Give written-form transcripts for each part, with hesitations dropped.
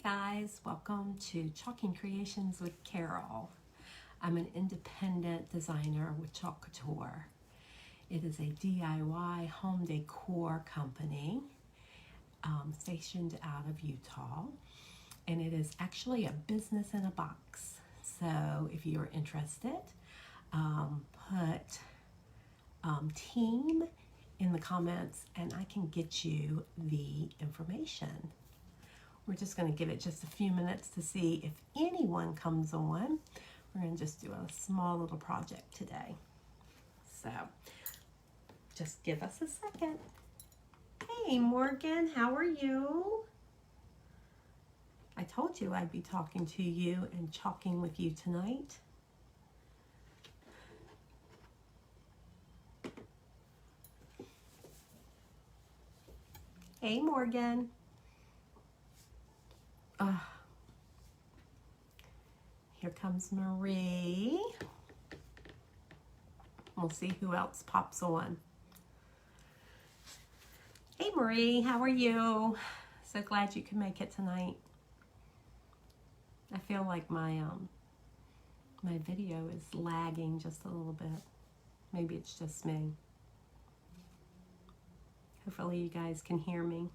guys, welcome to Chalking Creations with Carol. I'm an independent designer with Chalk Couture. It is a DIY home decor company stationed out of Utah, and it is actually a business in a box. So if you're interested, put team in the comments and I can get you the information. We're just going to give it just a few minutes to see if anyone comes on. We're going to just do a small little project today. So just give us a second. Hey Morgan, how are you? I told you I'd be talking to you and chalking with you tonight. Hey Morgan. Here comes Marie. We'll see who else pops on. Hey Marie, how are you? So glad you could make it tonight. I feel like my my video is lagging just a little bit. Maybe it's just me. Hopefully you guys can hear me.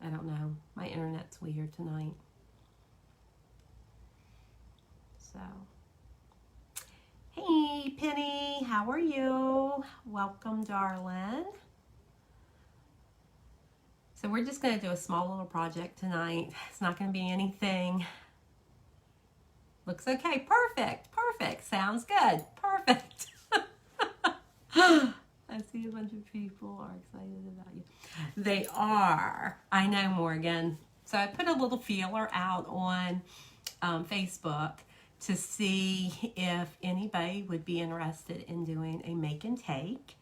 I don't know. My internet's weird tonight. So, hey Penny, how are you? Welcome, darling. So we're just going to do a small little project tonight. It's not going to be anything. Looks okay. Perfect. Perfect. Sounds good. Perfect. I see a bunch of people are excited about you. They are. I know, Morgan. So I put a little feeler out on Facebook to see if anybody would be interested in doing a make and take.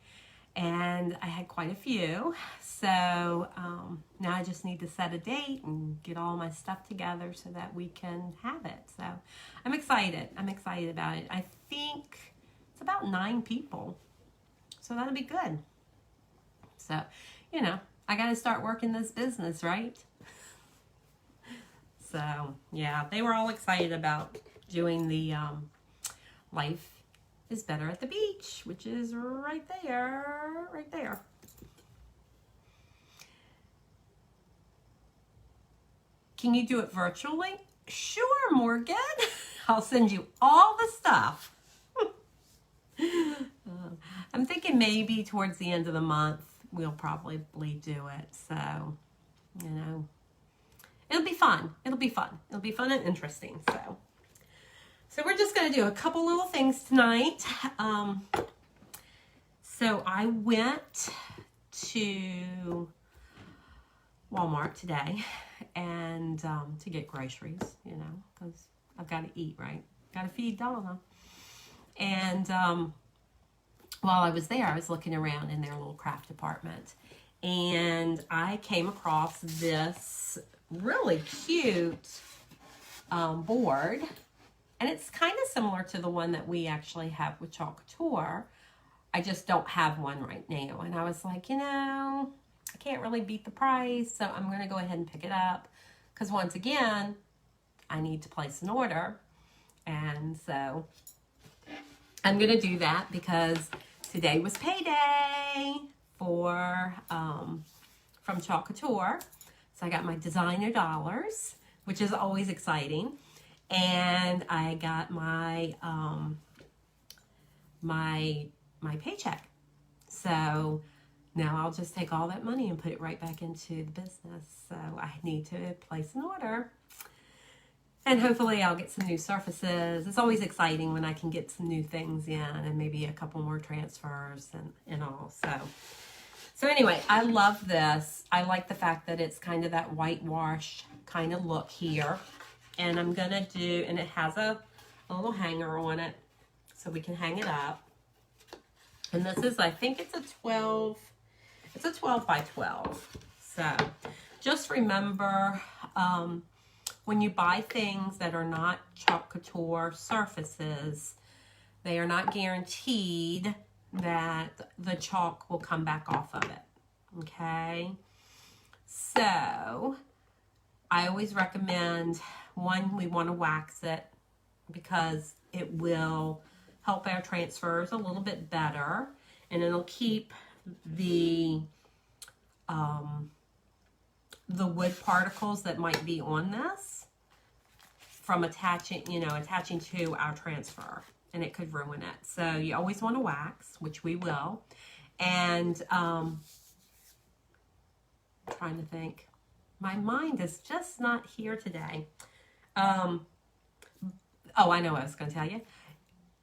And I had quite a few. So now I just need to set a date and get all my stuff together so that we can have it. So I'm excited. I'm excited about it. I think it's about 9 people. So that'll be good. So, you know, I got to start working this business, right? So, yeah, they were all excited about doing the Life is Better at the Beach, which is right there, right there. Can you do it virtually? Sure, Morgan. I'll send you all the stuff. I'm thinking maybe towards the end of the month we'll probably do it. So, you know, it'll be fun. It'll be fun. It'll be fun and interesting. So we're just going to do a couple little things tonight. So I went to Walmart today and to get groceries, you know, because I've got to eat, right? Got to feed Donna. And while I was there, I was looking around in their little craft department. And I came across this really cute board. And it's kind of similar to the one that we actually have with Chalk Couture. I just don't have one right now. And I was like, you know, I can't really beat the price. So I'm going to go ahead and pick it up. Because once again, I need to place an order. And so I'm going to do that because today was payday for from Chalk Couture. So I got my designer dollars, which is always exciting. And I got my my paycheck. So now I'll just take all that money and put it right back into the business. So I need to place an order. And hopefully I'll get some new surfaces. It's always exciting when I can get some new things in and maybe a couple more transfers and all. So anyway, I love this. I like the fact that it's kind of that whitewash kind of look here. And I'm going to do, and it has a little hanger on it so we can hang it up. And this is, I think it's a 12 by 12. So just remember, when you buy things that are not Chalk Couture surfaces, they are not guaranteed that the chalk will come back off of it. Okay? So I always recommend, one, we want to wax it because it will help our transfers a little bit better, and it'll keep the wood particles that might be on this from attaching to our transfer, and it could ruin it. So you always want to wax, which we will. And I'm trying to think. My mind is just not here today. Oh, I know what I was going to tell you.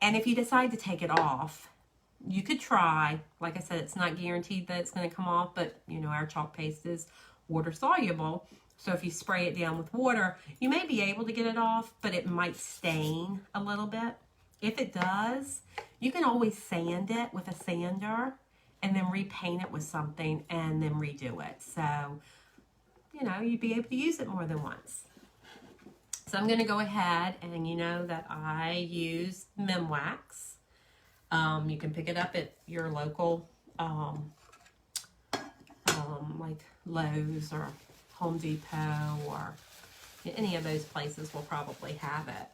And if you decide to take it off, you could try. Like I said, it's not guaranteed that it's going to come off, but you know, our chalk paste is water soluble. So if you spray it down with water, you may be able to get it off, but it might stain a little bit. If it does, you can always sand it with a sander and then repaint it with something and then redo it. So, you know, you'd be able to use it more than once. So I'm going to go ahead, and you know that I use Mem Wax. You can pick it up at your local, like Lowe's or Home Depot, or any of those places will probably have it.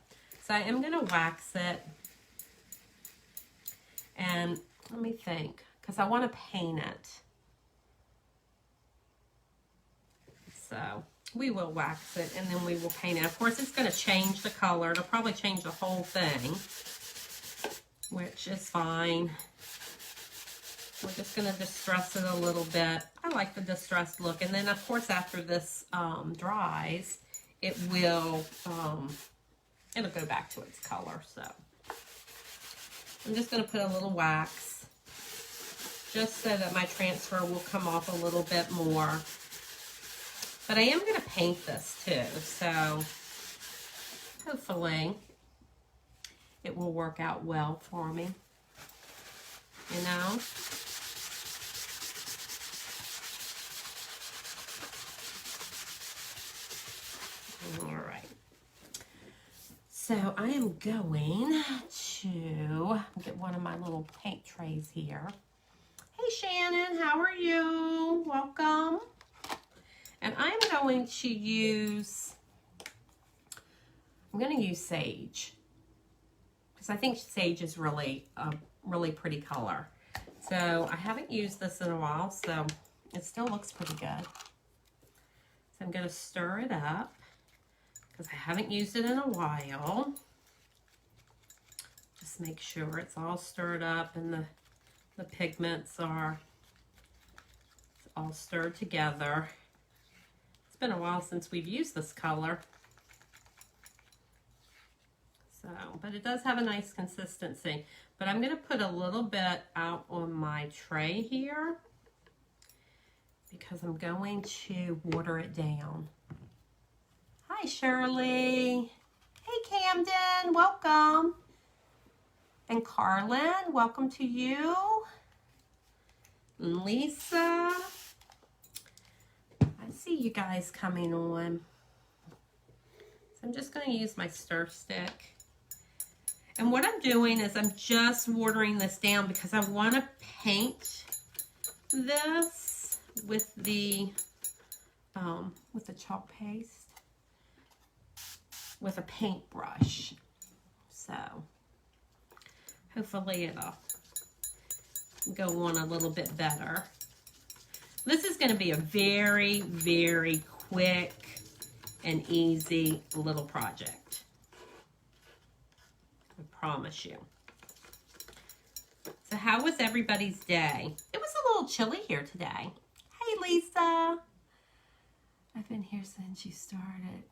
So I am going to wax it, and let me think, because I want to paint it. So we will wax it, and then we will paint it. Of course, it's going to change the color. It'll probably change the whole thing, which is fine. We're just going to distress it a little bit. I like the distressed look. And then, of course, after this dries, it will, it'll go back to its color. So I'm just going to put a little wax just so that my transfer will come off a little bit more. But I am going to paint this too, so hopefully it will work out well for me, you know. All right. So I am going to get one of my little paint trays here. Hey Shannon, how are you? Welcome. And I'm going to use sage, because I think sage is really a really pretty color. So I haven't used this in a while, so it still looks pretty good. So I'm going to stir it up, because I haven't used it in a while. Just make sure it's all stirred up and the pigments are all stirred together. Been a while since we've used this color, so but it does have a nice consistency. But I'm going to put a little bit out on my tray here because I'm going to water it down. Hi Shirley. Hey Camden, welcome. And Carlin, welcome to you. And Lisa, I see you guys coming on. So I'm just going to use my stir stick. And what I'm doing is I'm just watering this down because I want to paint this with the chalk paste with a paintbrush. So hopefully it'll go on a little bit better. This is going to be a very, very quick and easy little project. I promise you. So how was everybody's day? It was a little chilly here today. Hey, Lisa. I've been here since you started.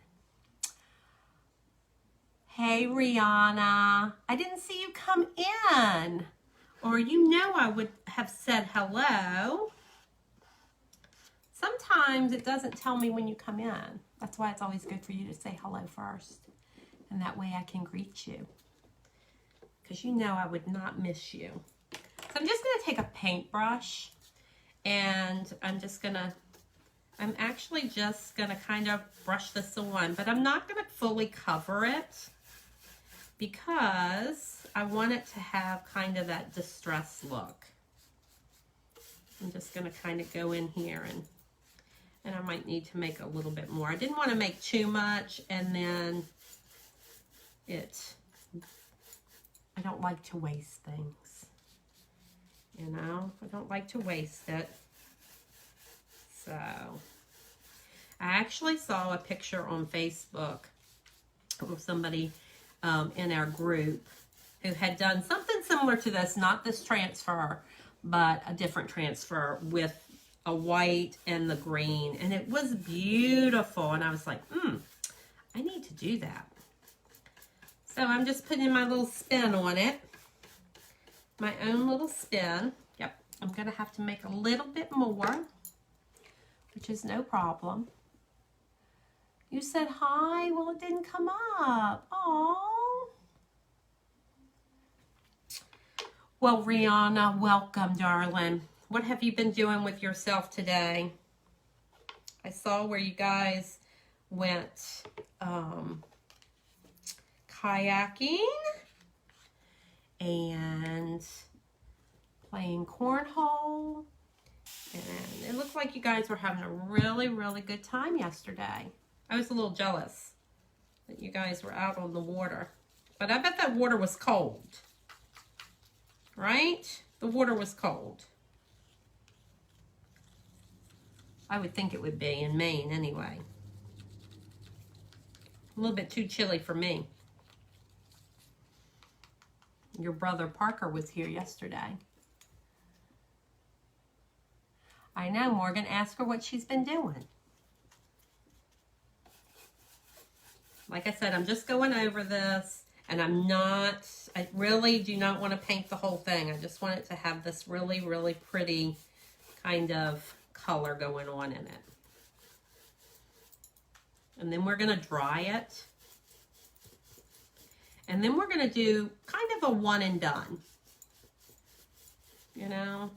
Hey, Rihanna. I didn't see you come in. Or you know I would have said hello. Sometimes it doesn't tell me when you come in. That's why it's always good for you to say hello first. And that way I can greet you. Because you know I would not miss you. So I'm just going to take a paintbrush. And I'm actually just going to kind of brush this on. But I'm not going to fully cover it. Because I want it to have kind of that distressed look. I'm just going to kind of go in here and And I might need to make a little bit more. I didn't want to make too much, and then I don't like to waste things. You know, I don't like to waste it. So, I actually saw a picture on Facebook of somebody in our group who had done something similar to this, not this transfer, but a different transfer with a white and the green, and it was beautiful. And I was like, I need to do that. So I'm just putting my little spin on it, my own little spin. Yep, I'm gonna have to make a little bit more, which is no problem. You said hi. Well, it didn't come up. Oh. Well, Rihanna, welcome, darling. What have you been doing with yourself today? I saw where you guys went kayaking and playing cornhole. And it looked like you guys were having a really, really good time yesterday. I was a little jealous that you guys were out on the water. But I bet that water was cold. Right? The water was cold. I would think it would be in Maine anyway. A little bit too chilly for me. Your brother Parker was here yesterday. I know, Morgan. Ask her what she's been doing. Like I said, I'm just going over this, and I really do not want to paint the whole thing. I just want it to have this really, really pretty kind of color going on in it. And then we're going to dry it. And then we're going to do kind of a one and done. You know,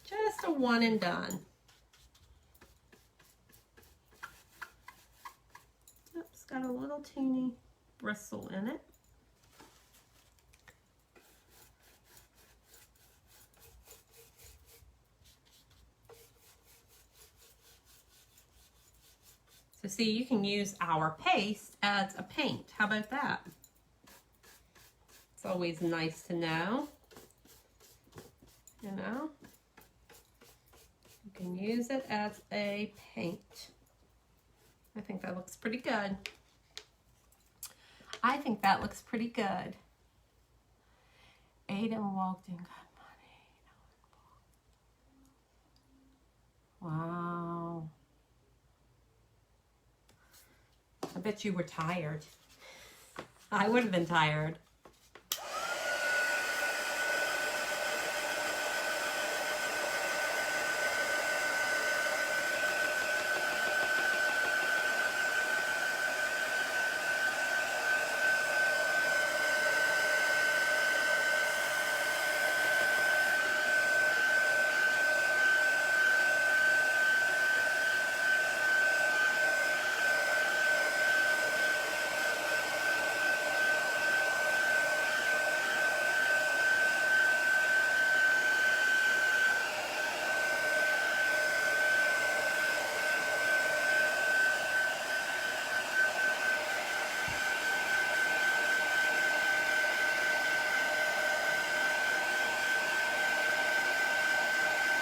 just a one and done. It's got a little teeny bristle in it. So see, you can use our paste as a paint. How about that? It's always nice to know. You know? You can use it as a paint. I think that looks pretty good. I think that looks pretty good. Aiden walked in, got money. Wow. I bet you were tired. I would have been tired.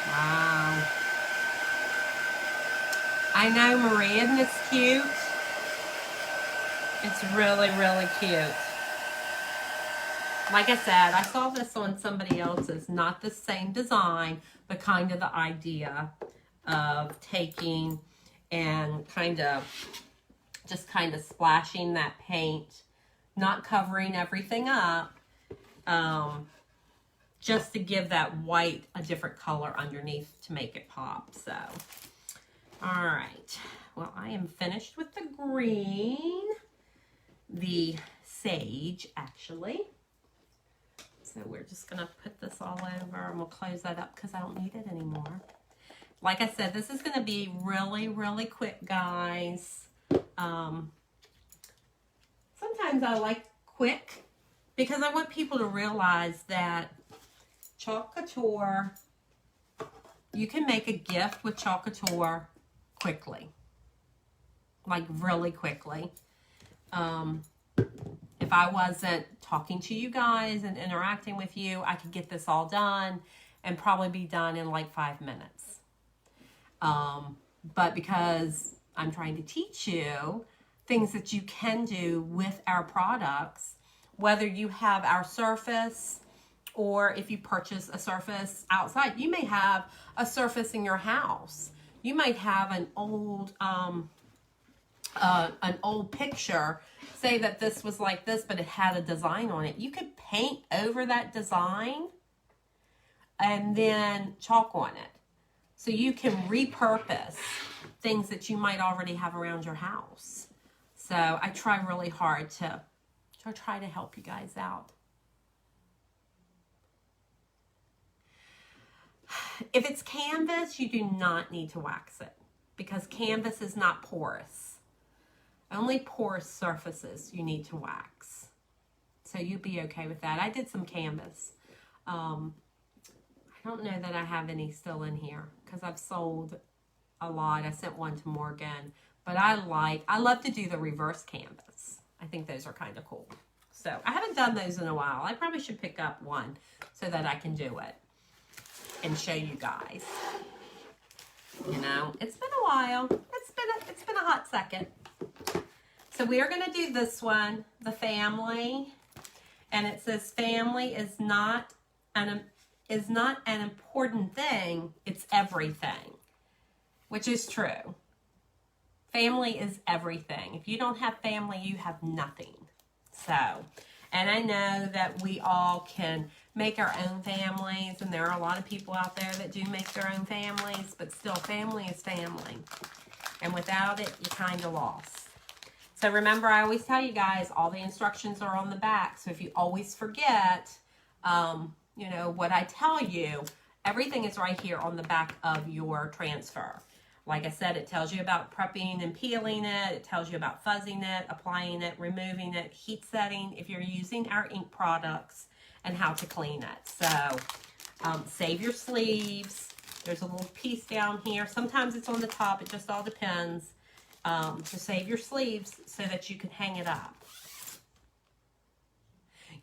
Wow. I know, Marie, isn't this cute? It's really, really cute. Like I said, I saw this on somebody else's, not the same design, but kind of the idea of taking and just kind of splashing that paint, not covering everything up, just to give that white a different color underneath to make it pop. So, all right. Well, I am finished with the green, the sage, actually. So we're just going to put this all over, and we'll close that up because I don't need it anymore. Like I said, this is going to be really, really quick, guys. Sometimes I like quick because I want people to realize that Chalk Couture, you can make a gift with Chalk Couture quickly. Like really quickly. If I wasn't talking to you guys and interacting with you, I could get this all done and probably be done in like 5 minutes. But because I'm trying to teach you things that you can do with our products, whether you have our surface or if you purchase a surface outside, you may have a surface in your house. You might have an old picture, say that this was like this, but it had a design on it. You could paint over that design and then chalk on it. So you can repurpose things that you might already have around your house. So I try really hard to try to help you guys out. If it's canvas, you do not need to wax it because canvas is not porous. Only porous surfaces you need to wax. So you'll be okay with that. I did some canvas. I don't know that I have any still in here because I've sold a lot. I sent one to Morgan. But I love to do the reverse canvas. I think those are kind of cool. So I haven't done those in a while. I probably should pick up one so that I can do it and show you guys. You know, it's been a while. It's been a hot second. So we are going to do this one, the family, and it says family is not an important thing, it's everything, which is true. Family is everything. If you don't have family, you have nothing. So, and I know that we all can make our own families, and there are a lot of people out there that do make their own families, but still family is family. And without it, you're kind of lost. So remember, I always tell you guys, all the instructions are on the back. So if you always forget, you know, what I tell you, everything is right here on the back of your transfer. Like I said, it tells you about prepping and peeling it. It tells you about fuzzing it, applying it, removing it, heat setting if you're using our ink products, and how to clean it. So save your sleeves. There's a little piece down here. Sometimes it's on the top. It just all depends. To save your sleeves so that you can hang it up.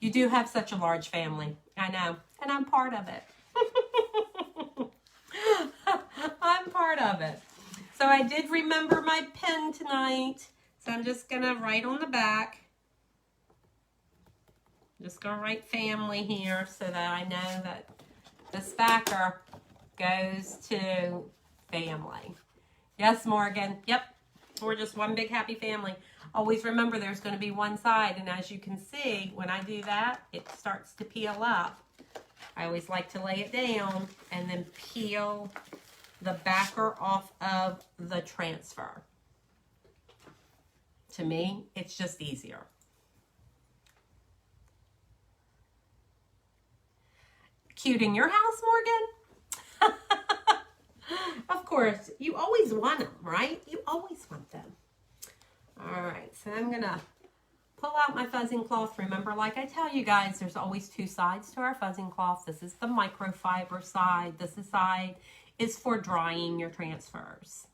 You do have such a large family. I know. And I'm part of it. I'm part of it. So I did remember my pen tonight. So I'm just going to write on the back. I'm just going to write family here so that I know that this backer goes to family. Yes, Morgan. Yep. We're just one big happy family. Always remember there's going to be one side. And as you can see, when I do that, it starts to peel up. I always like to lay it down and then peel the backer off of the transfer. To me, it's just easier. Cute in your house, Morgan? Of course, you always want them, right? You always want them. All right, so I'm going to pull out my fuzzing cloth. Remember, like I tell you guys, there's always two sides to our fuzzing cloth. This is the microfiber side. This side is for drying your transfers.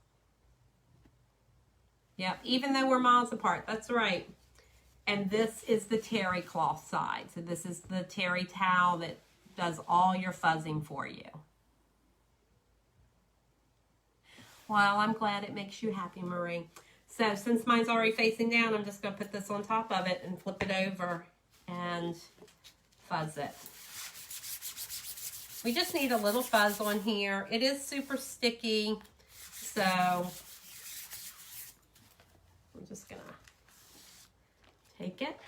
Yep, even though we're miles apart, that's right. And this is the terry cloth side. So this is the terry towel that does all your fuzzing for you. Well, I'm glad it makes you happy, Marie. So since mine's already facing down, I'm just going to put this on top of it and flip it over and fuzz it. We just need a little fuzz on here. It is super sticky, so I'm just going to take it,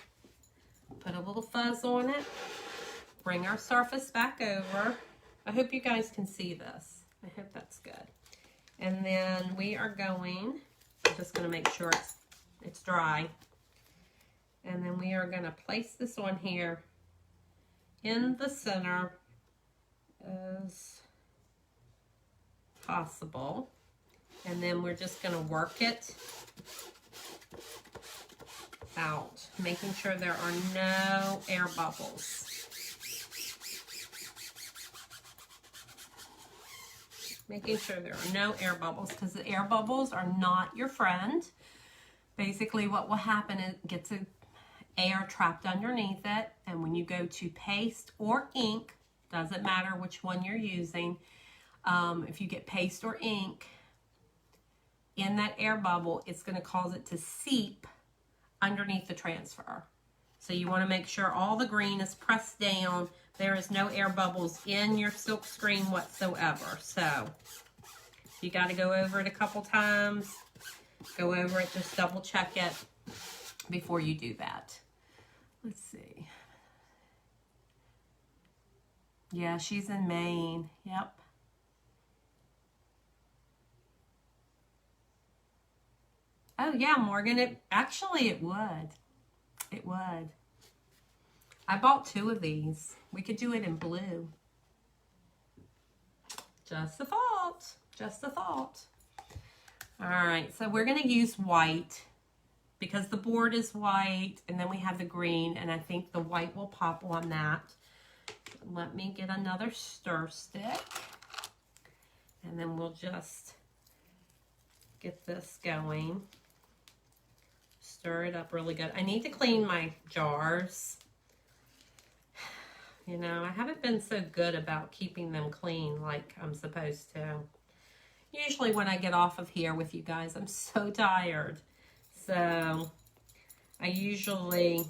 put a little fuzz on it, bring our surface back over. I hope you guys can see this. I hope that's good. And then we are going, I'm just going to make sure it's dry. And then we are going to place this on here in the center as possible. And then we're just going to work it out, making sure there are no air bubbles. making sure there are no air bubbles, because the air bubbles are not your friend. Basically what will happen is it gets air trapped underneath it, and when you go to paste or ink, doesn't matter which one you're using, if you get paste or ink in that air bubble, it's going to cause it to seep underneath the transfer. So you want to make sure all the green is pressed down. There is no air bubbles in your silk screen whatsoever. So you got to go over it a couple times. Go over it, just double check it before you do that. Let's see. Yeah, she's in Maine. Yep. Oh yeah, Morgan, it would. It would. I bought 2 of these. We could do it in blue. Just a thought. Just a thought. All right, so we're going to use white because the board is white, and then we have the green, and I think the white will pop on that. Let me get another stir stick, and then we'll just get this going. Stir it up really good. I need to clean my jars. You know, I haven't been so good about keeping them clean like I'm supposed to. Usually when I get off of here with you guys, I'm so tired. So I usually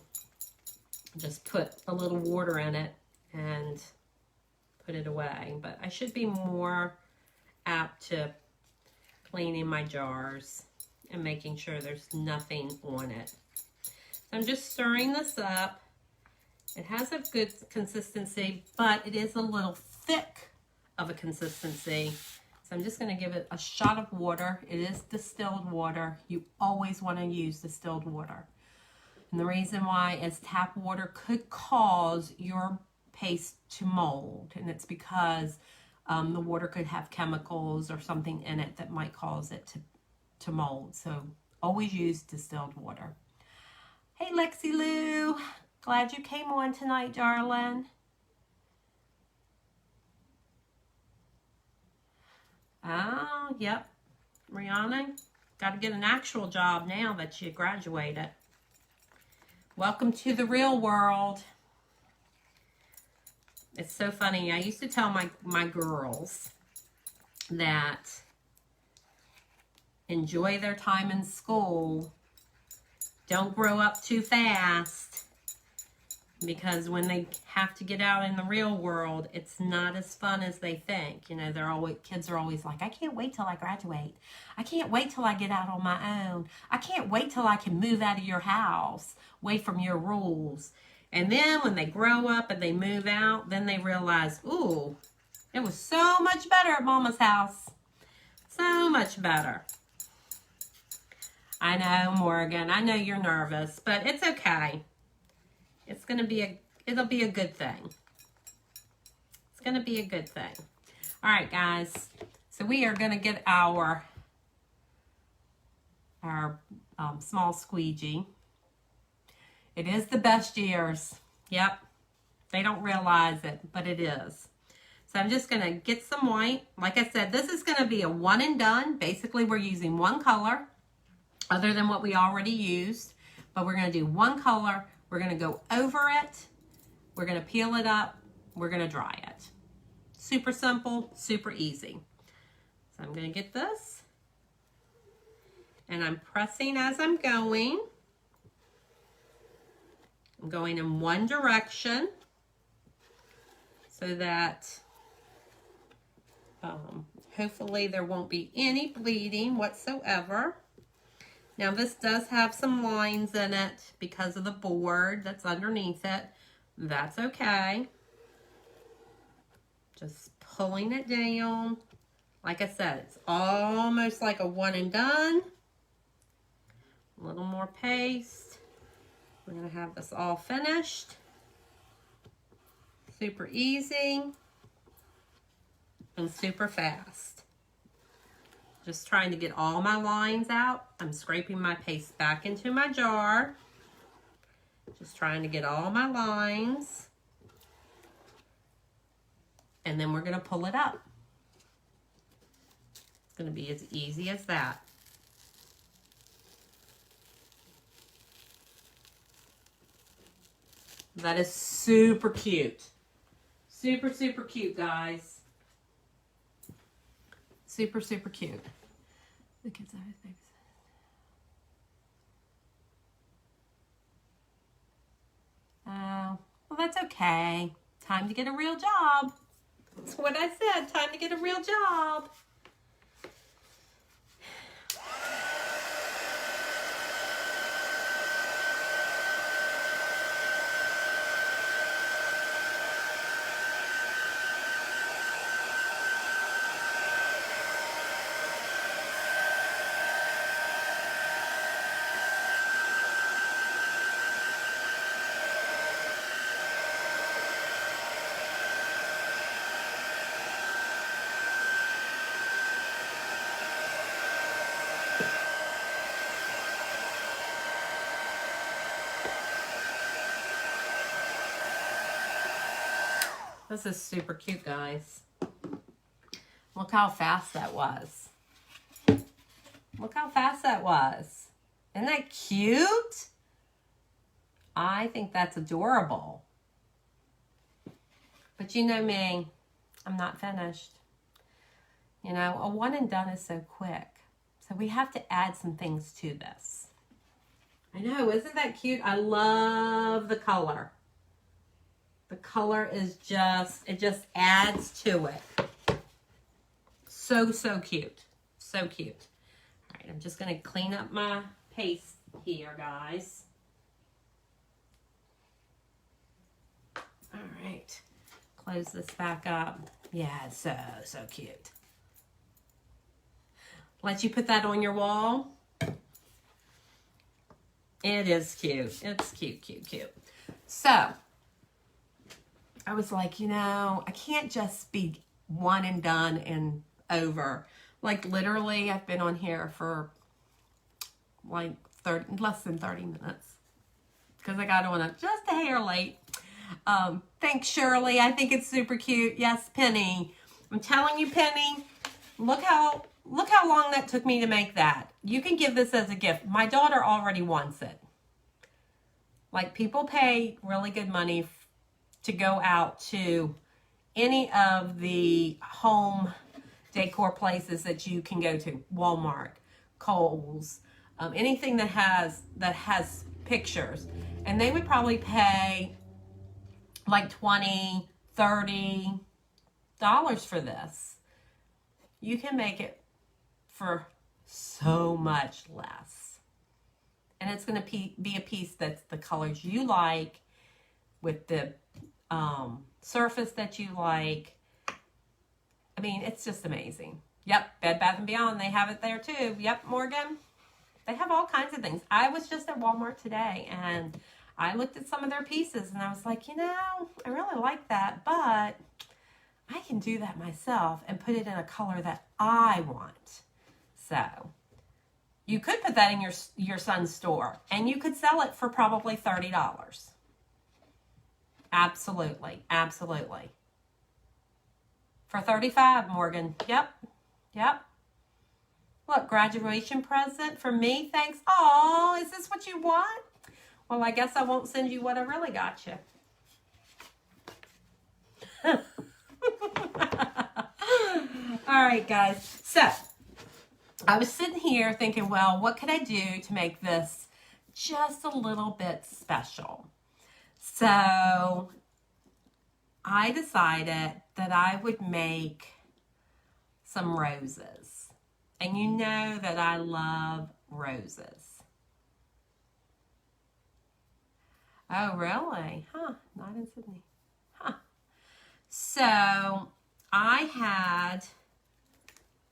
just put a little water in it and put it away. But I should be more apt to cleaning my jars and making sure there's nothing on it. So I'm just stirring this up. It has a good consistency, but it is a little thick of a consistency. So I'm just going to give it a shot of water. It is distilled water. You always want to use distilled water. And the reason why is tap water could cause your paste to mold. And it's because the water could have chemicals or something in it that might cause it to mold. So always use distilled water. Hey, Lexi Lou. Glad you came on tonight, darling. Oh, yep. Rihanna, got to get an actual job now that you graduated. Welcome to the real world. It's so funny. I used to tell my girls that enjoy their time in school. Don't grow up too fast. Because when they have to get out in the real world, it's not as fun as they think. You know, kids are always like, I can't wait till I graduate. I can't wait till I get out on my own. I can't wait till I can move out of your house, away from your rules. And then when they grow up and they move out, then they realize, ooh, it was so much better at Mama's house. So much better. I know, Morgan. I know you're nervous, but it's okay. It's going to be it'll be a good thing. It's going to be a good thing. All right, guys. So we are going to get our small squeegee. It is the best years. Yep. They don't realize it, but it is. So I'm just going to get some white. Like I said, this is going to be a one and done. Basically, we're using one color other than what we already used. But we're going to do one color. We're going to go over it. We're going to peel it up. We're going to dry it. Super simple, super easy. So I'm going to get this. And I'm pressing as I'm going. I'm going in one direction so that hopefully there won't be any bleeding whatsoever. Now this does have some lines in it because of the board that's underneath it. That's okay. Just pulling it down. Like I said, it's almost like a one and done. A little more paste. We're going to have this all finished. Super easy and super fast. Just trying to get all my lines out. I'm scraping my paste back into my jar. Just trying to get all my lines. And then we're going to pull it up. going to be as easy as that. That is super cute. Super, super cute, guys. Super, super cute. The kids always think. Oh, well, that's okay. Time to get a real job. That's what I said. Time to get a real job. This is super cute, guys. Look how fast that was. Look how fast that was. Isn't that cute? I think that's adorable. But you know me, I'm not finished. You know, a one and done is so quick. So we have to add some things to this. I know, isn't that cute? I love the color. The color is just, it just adds to it. So, so cute. So cute. All right, I'm just going to clean up my paste here, guys. All right. Close this back up. Yeah, it's so, so cute. Let you put that on your wall. It is cute. It's cute, cute, cute. So, I was like, you know, I can't just be one and done and over. Like, literally, I've been on here for like less than 30 minutes. Because I got on it just a hair late. Thanks, Shirley. I think it's super cute. Yes, Penny. I'm telling you, Penny, look how long that took me to make that. You can give this as a gift. My daughter already wants it. Like, people pay really good money to go out to any of the home decor places that you can go to. Walmart, Kohl's, anything that has pictures. And they would probably pay like $20, $30 for this. You can make it for so much less. And it's going to be a piece that's the colors you like, with the surface that you like. I mean, it's just amazing. Yep, Bed Bath & Beyond, they have it there too. Yep, Morgan. They have all kinds of things. I was just at Walmart today, and I looked at some of their pieces, and I was like, you know, I really like that, but I can do that myself and put it in a color that I want. So, you could put that in your son's store, and you could sell it for probably $30. Absolutely, absolutely. For $35, Morgan. Yep, yep. Look, graduation present for me, thanks. Oh, is this what you want? Well, I guess I won't send you what I really got you. All right, guys. So, I was sitting here thinking, well, what could I do to make this just a little bit special? So, I decided that I would make some roses. And you know that I love roses. Oh, really? Huh, not in Sydney. Huh. So, I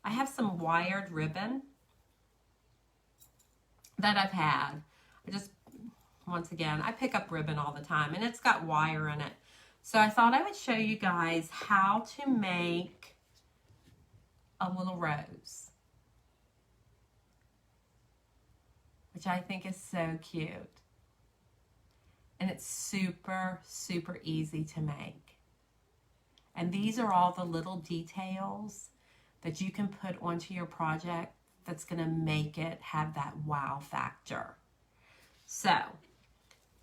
have some wired ribbon that I've had. Once again, I pick up ribbon all the time, and it's got wire in it. So I thought I would show you guys how to make a little rose, which I think is so cute. And it's super, super easy to make. And these are all the little details that you can put onto your project that's going to make it have that wow factor. So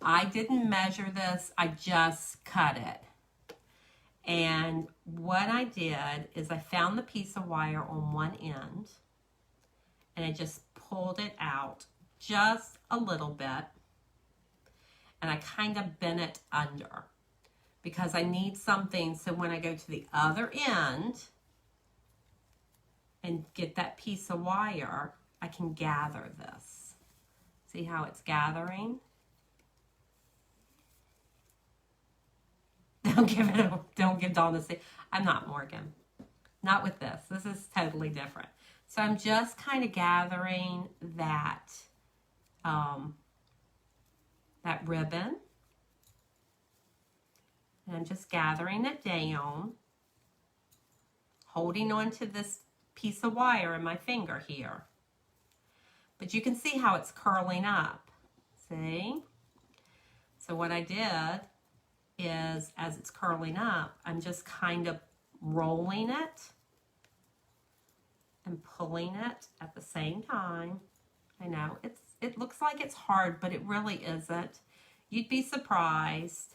I didn't measure this, I just cut it. And what I did is I found the piece of wire on one end and I just pulled it out just a little bit, and I kind of bent it under because I need something so when I go to the other end and get that piece of wire, I can gather this. See how it's gathering? Don't give Dawn a see. I'm not Morgan. Not with this. This is totally different. So I'm just kind of gathering that that ribbon. And I'm just gathering it down, holding on to this piece of wire in my finger here. But you can see how it's curling up. See? So what I did is, as it's curling up, I'm just kind of rolling it and pulling it at the same time. I know it looks like it's hard, but it really isn't. You'd be surprised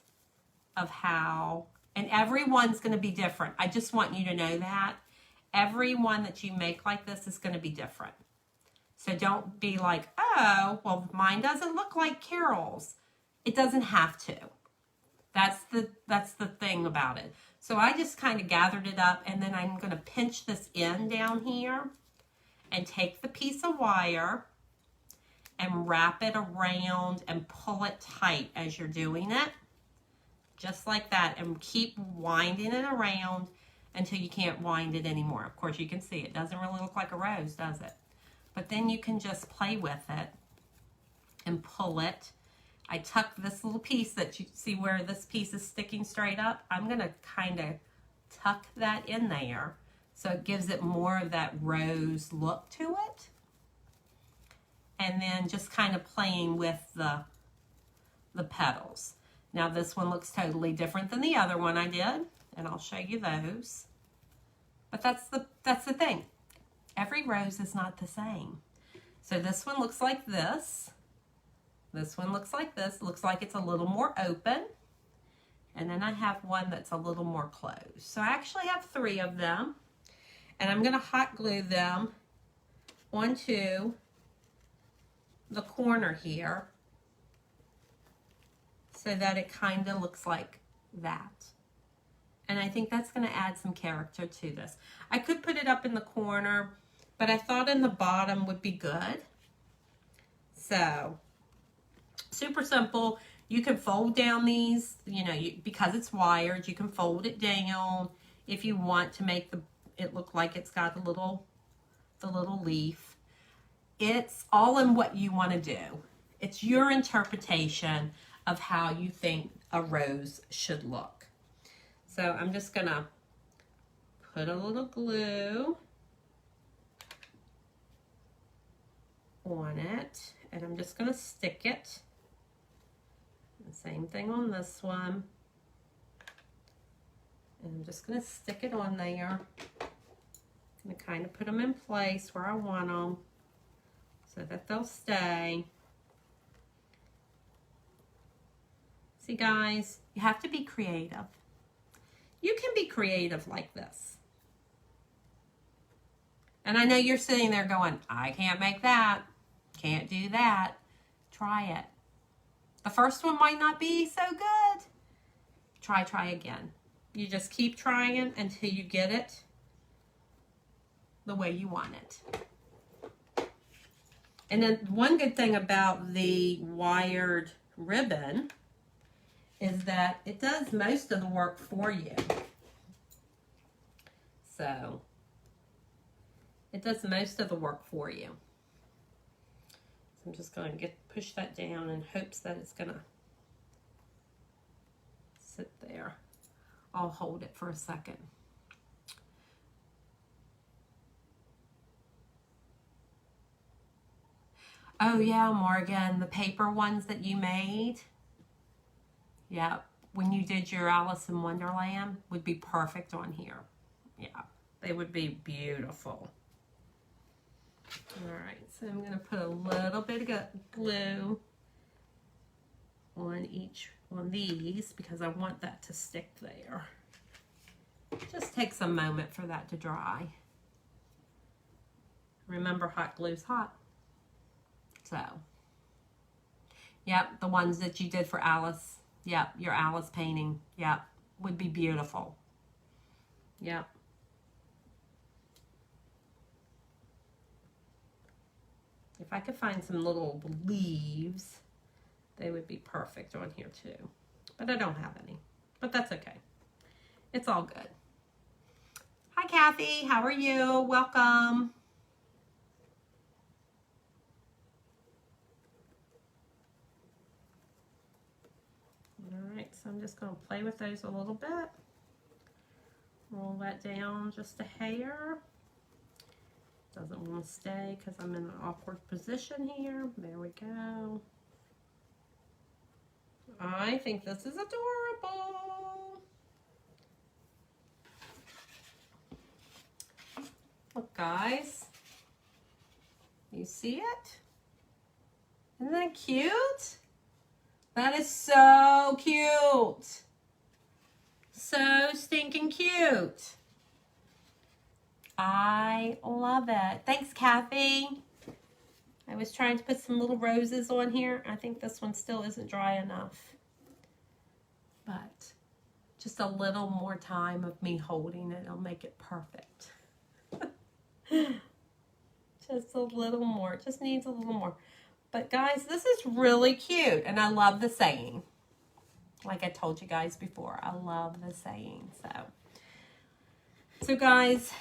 of how, and everyone's going to be different. I just want you to know that. Every one that you make like this is going to be different. So don't be like, oh, well, mine doesn't look like Carol's. It doesn't have to. That's the thing about it. So I just kind of gathered it up, and then I'm going to pinch this in down here and take the piece of wire and wrap it around and pull it tight as you're doing it. Just like that, and keep winding it around until you can't wind it anymore. Of course, you can see it doesn't really look like a rose, does it? But then you can just play with it and pull it. I tuck this little piece that you see where this piece is sticking straight up. I'm going to kind of tuck that in there so it gives it more of that rose look to it. And then just kind of playing with the petals. Now this one looks totally different than the other one I did, and I'll show you those. But that's the thing. Every rose is not the same. So this one looks like this. This one looks like this. Looks like it's a little more open. And then I have one that's a little more closed. So I actually have 3 of them. And I'm going to hot glue them onto the corner here so that it kind of looks like that. And I think that's going to add some character to this. I could put it up in the corner, but I thought in the bottom would be good. So, super simple. You can fold down these, you know, because it's wired, you can fold it down if you want to make it look like it's got the little leaf. It's all in what you want to do. It's your interpretation of how you think a rose should look. So I'm just gonna put a little glue on it, and I'm just gonna stick it. The same thing on this one. And I'm just gonna stick it on there. I'm gonna kind of put them in place where I want them so that they'll stay. See guys, you have to be creative. You can be creative like this. And I know you're sitting there going, I can't make that, can't do that. Try it. The first one might not be so good. Try again. You just keep trying until you get it the way you want it. And then one good thing about the wired ribbon is that it does most of the work for you. So it does most of the work for you. So I'm just going to push that down in hopes that it's going to sit there. I'll hold it for a second. Oh yeah, Morgan, the paper ones that you made. Yeah, when you did your Alice in Wonderland would be perfect on here. Yeah, They would be beautiful. All right, so I'm going to put a little bit of glue on these because I want that to stick there. Just takes a moment for that to dry. Remember, hot glue's hot. So, yep, the ones that you did for Alice. Yep, your Alice painting. Yep, would be beautiful. Yep. If I could find some little leaves, they would be perfect on here too. But I don't have any. But that's okay. It's all good. Hi, Kathy. How are you? Welcome. All right, so I'm just going to play with those a little bit. Roll that down just a hair. Doesn't want to stay because I'm in an awkward position here. There we go. I think this is adorable. Look, guys. You see it? Isn't that cute? That is so cute. So stinking cute. I love it. Thanks, Kathy. I was trying to put some little roses on here. I think this one still isn't dry enough. But just a little more time of me holding it, it'll make it perfect. Just a little more. It just needs a little more. But guys, this is really cute. And I love the saying. Like I told you guys before, I love the saying. So guys,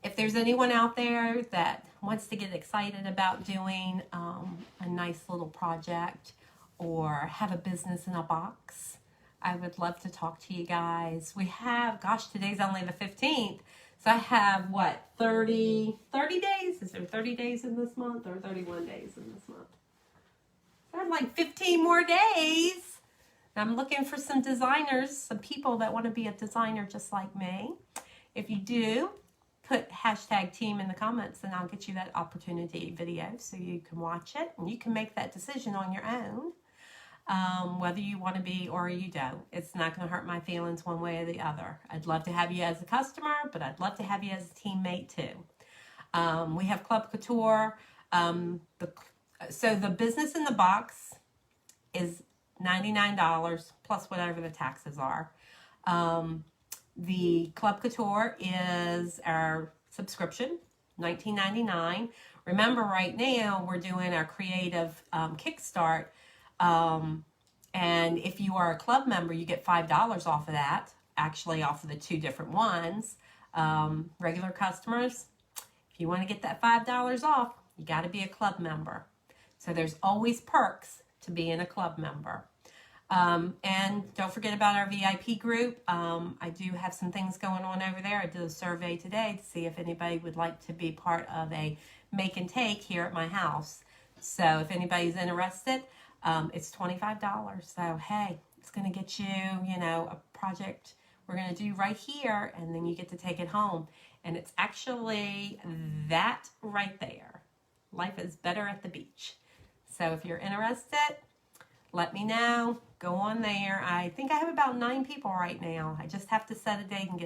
if there's anyone out there that wants to get excited about doing a nice little project or have a business in a box, I would love to talk to you guys. We have, gosh, today's only the 15th. So I have, what, 30 days? Is there 30 days in this month or 31 days in this month? I have like 15 more days. I'm looking for some designers, some people that want to be a designer just like me. If you do, put hashtag team in the comments and I'll get you that opportunity video so you can watch it and you can make that decision on your own, whether you want to be or you don't. It's not going to hurt my feelings one way or the other. I'd love to have you as a customer, but I'd love to have you as a teammate too. We have Chalk Couture. So the business in the box is $99 plus whatever the taxes are. The Chalk Couture is our subscription, $19.99. Remember, right now we're doing our creative kickstart, and if you are a club member, you get $5 off of that. Actually, off of the two different ones. Regular customers, if you want to get that $5 off, you got to be a club member. So there's always perks to being a club member. And don't forget about our VIP group. I do have some things going on over there. I did a survey today to see if anybody would like to be part of a make and take here at my house. So if anybody's interested, it's $25. So, hey, it's going to get you, you know, a project we're going to do right here, and then you get to take it home. And it's actually that right there. Life is better at the beach. So if you're interested, let me know. Go on there. I think I have about 9 people right now. I just have to set a date and get